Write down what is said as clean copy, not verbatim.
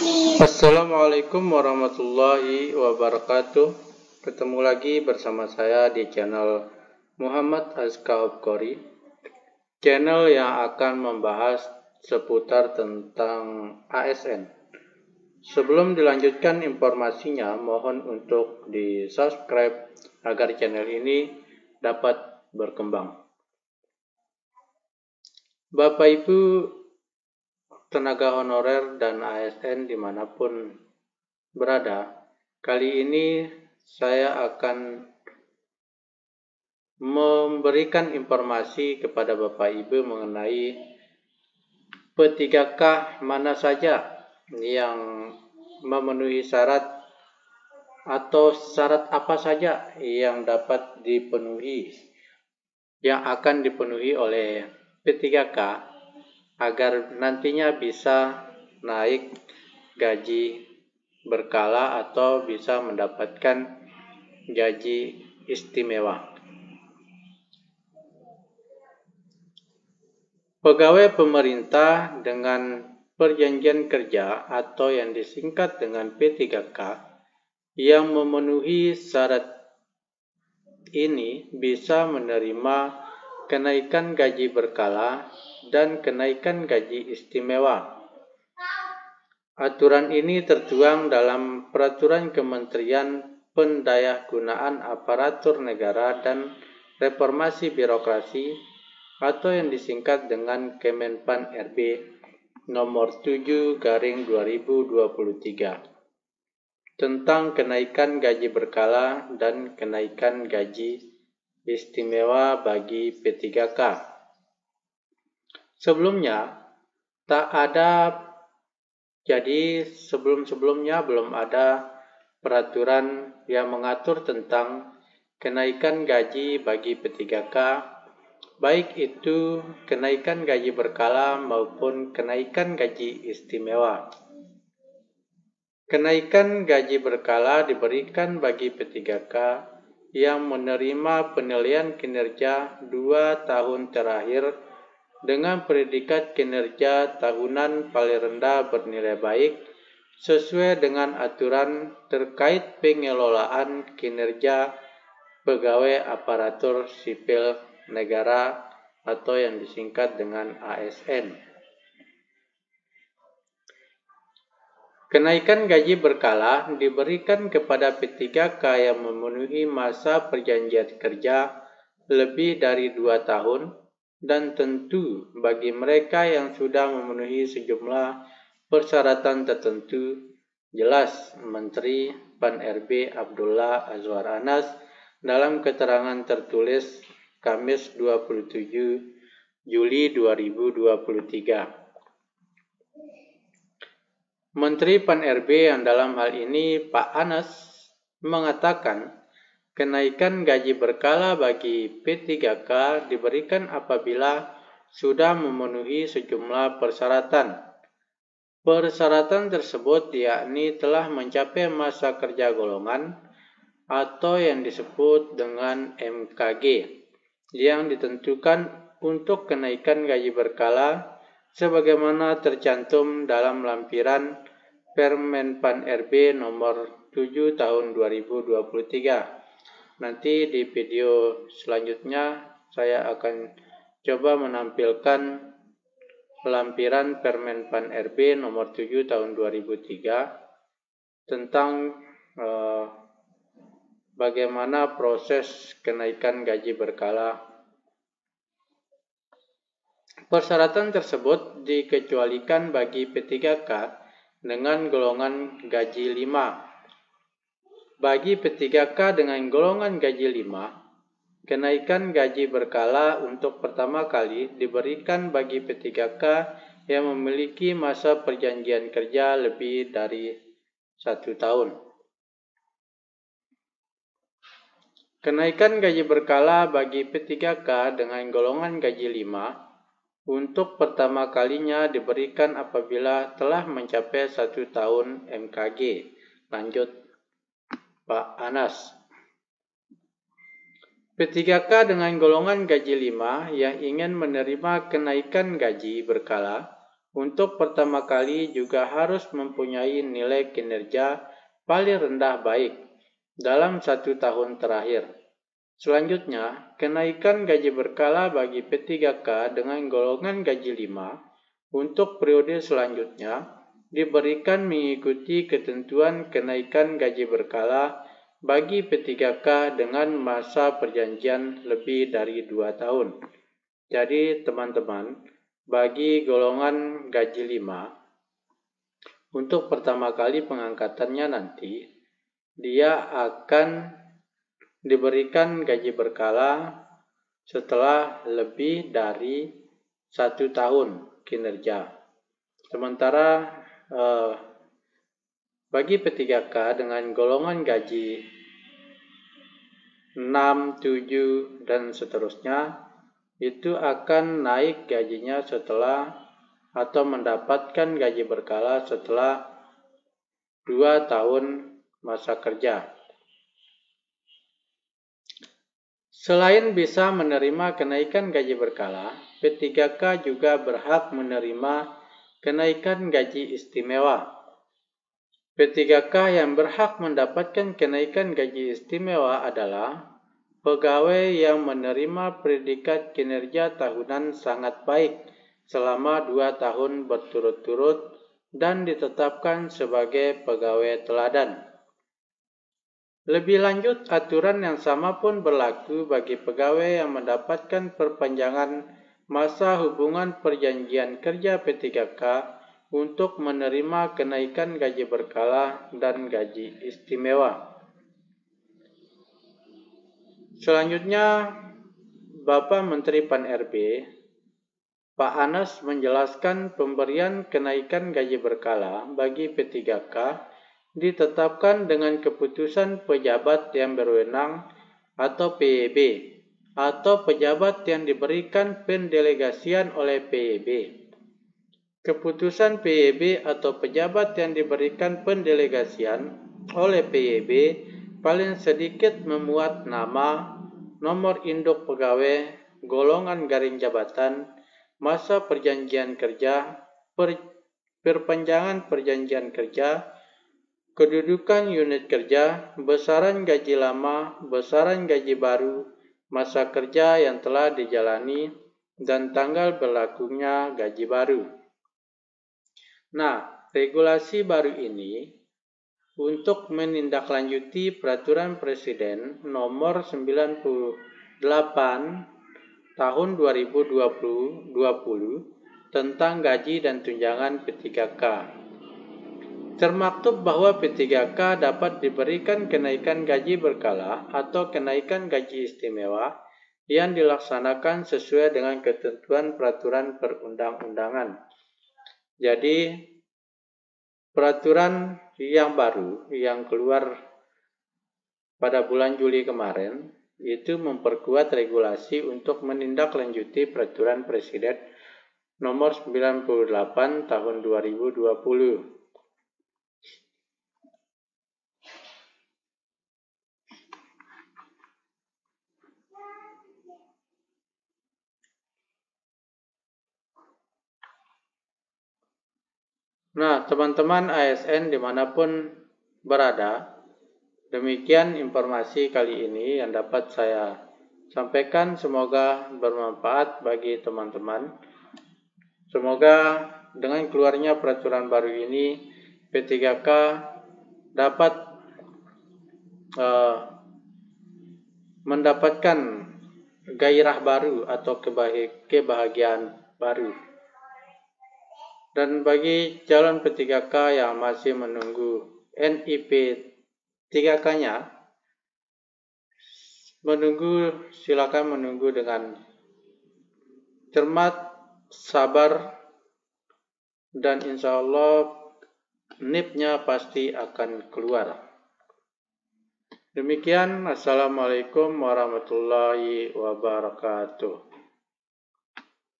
Assalamualaikum warahmatullahi wabarakatuh. Ketemu lagi bersama saya di channel Muhammad Azka-Abqori, channel yang akan membahas seputar tentang ASN. Sebelum dilanjutkan informasinya, mohon untuk di-subscribe agar channel ini dapat berkembang. Bapak Ibu tenaga honorer dan ASN dimanapun berada, kali ini saya akan memberikan informasi kepada Bapak Ibu mengenai P3K mana saja yang memenuhi syarat atau syarat apa saja yang dapat dipenuhi, yang akan dipenuhi oleh P3K agar nantinya bisa naik gaji berkala atau bisa mendapatkan gaji istimewa. Pegawai pemerintah dengan perjanjian kerja atau yang disingkat dengan P3K yang memenuhi syarat ini bisa menerima kenaikan gaji berkala dan kenaikan gaji istimewa. Aturan ini tertuang dalam Peraturan Kementerian Pendayagunaan Aparatur Negara dan Reformasi Birokrasi atau yang disingkat dengan Kemenpan RB nomor 7/2023 tentang kenaikan gaji berkala dan kenaikan gaji istimewa bagi P3K. Sebelum-sebelumnya belum ada peraturan yang mengatur tentang kenaikan gaji bagi P3K, baik itu kenaikan gaji berkala maupun kenaikan gaji istimewa. Kenaikan gaji berkala diberikan bagi P3K yang menerima penilaian kinerja 2 tahun terakhir dengan predikat kinerja tahunan paling rendah bernilai baik sesuai dengan aturan terkait pengelolaan kinerja pegawai aparatur sipil negara atau yang disingkat dengan ASN. Kenaikan gaji berkala diberikan kepada P3K yang memenuhi masa perjanjian kerja lebih dari 2 tahun dan tentu bagi mereka yang sudah memenuhi sejumlah persyaratan tertentu, jelas Menteri Pan-RB Abdullah Azwar Anas dalam keterangan tertulis Kamis 27 Juli 2023. Menteri Pan-RB yang dalam hal ini Pak Anas mengatakan kenaikan gaji berkala bagi P3K diberikan apabila sudah memenuhi sejumlah persyaratan. Persyaratan tersebut yakni telah mencapai masa kerja golongan atau yang disebut dengan MKG yang ditentukan untuk kenaikan gaji berkala sebagaimana tercantum dalam lampiran Permenpan RB nomor 7 tahun 2023. Nanti di video selanjutnya saya akan coba menampilkan lampiran Permenpan RB nomor 7 tahun 2003 tentang bagaimana proses kenaikan gaji berkala. Persyaratan tersebut dikecualikan bagi P3K dengan golongan gaji 5. Bagi P3K dengan golongan gaji 5, kenaikan gaji berkala untuk pertama kali diberikan bagi P3K yang memiliki masa perjanjian kerja lebih dari 1 tahun. Kenaikan gaji berkala bagi P3K dengan golongan gaji 5 untuk pertama kalinya diberikan apabila telah mencapai 1 tahun MKG. Lanjut Pak Anas. P3K dengan golongan gaji 5 yang ingin menerima kenaikan gaji berkala untuk pertama kali juga harus mempunyai nilai kinerja paling rendah baik dalam 1 tahun terakhir. Selanjutnya, kenaikan gaji berkala bagi P3K dengan golongan gaji 5 untuk periode selanjutnya diberikan mengikuti ketentuan kenaikan gaji berkala bagi P3K dengan masa perjanjian lebih dari 2 tahun. Jadi teman-teman, bagi golongan gaji 5, untuk pertama kali pengangkatannya nanti, dia akan diberikan gaji berkala setelah lebih dari 1 tahun kinerja. Sementara bagi P3K dengan golongan gaji 6, 7, dan seterusnya, itu akan naik gajinya setelah atau mendapatkan gaji berkala setelah 2 tahun masa kerja. Selain bisa menerima kenaikan gaji berkala, P3K juga berhak menerima kenaikan gaji istimewa. P3K yang berhak mendapatkan kenaikan gaji istimewa adalah pegawai yang menerima predikat kinerja tahunan sangat baik selama 2 tahun berturut-turut dan ditetapkan sebagai pegawai teladan. Lebih lanjut, aturan yang sama pun berlaku bagi pegawai yang mendapatkan perpanjangan masa hubungan perjanjian kerja P3K untuk menerima kenaikan gaji berkala dan gaji istimewa. Selanjutnya, Bapak Menteri Pan-RB, Pak Anas menjelaskan pemberian kenaikan gaji berkala bagi P3K ditetapkan dengan keputusan pejabat yang berwenang atau PEB atau pejabat yang diberikan pendelegasian oleh PEB. Keputusan PEB atau pejabat yang diberikan pendelegasian oleh PEB paling sedikit memuat nama, nomor induk pegawai, golongan garing jabatan, masa perjanjian kerja, perpanjangan perjanjian kerja, kedudukan unit kerja, besaran gaji lama, besaran gaji baru, masa kerja yang telah dijalani, dan tanggal berlakunya gaji baru. Nah, regulasi baru ini untuk menindaklanjuti Peraturan Presiden Nomor 98 Tahun 2020 tentang gaji dan tunjangan P3K. Termaktub bahwa P3K dapat diberikan kenaikan gaji berkala atau kenaikan gaji istimewa yang dilaksanakan sesuai dengan ketentuan peraturan perundang-undangan. Jadi, peraturan yang baru yang keluar pada bulan Juli kemarin itu memperkuat regulasi untuk menindaklanjuti Peraturan Presiden Nomor 98 Tahun 2020. Nah, teman-teman ASN dimanapun berada, demikian informasi kali ini yang dapat saya sampaikan. Semoga bermanfaat bagi teman-teman. Semoga dengan keluarnya peraturan baru ini, P3K dapat mendapatkan gairah baru atau kebahagiaan baru. Dan bagi calon P3K yang masih menunggu NIP 3K-nya, silakan menunggu dengan cermat, sabar, dan insya Allah NIP-nya pasti akan keluar. Demikian, Assalamualaikum warahmatullahi wabarakatuh.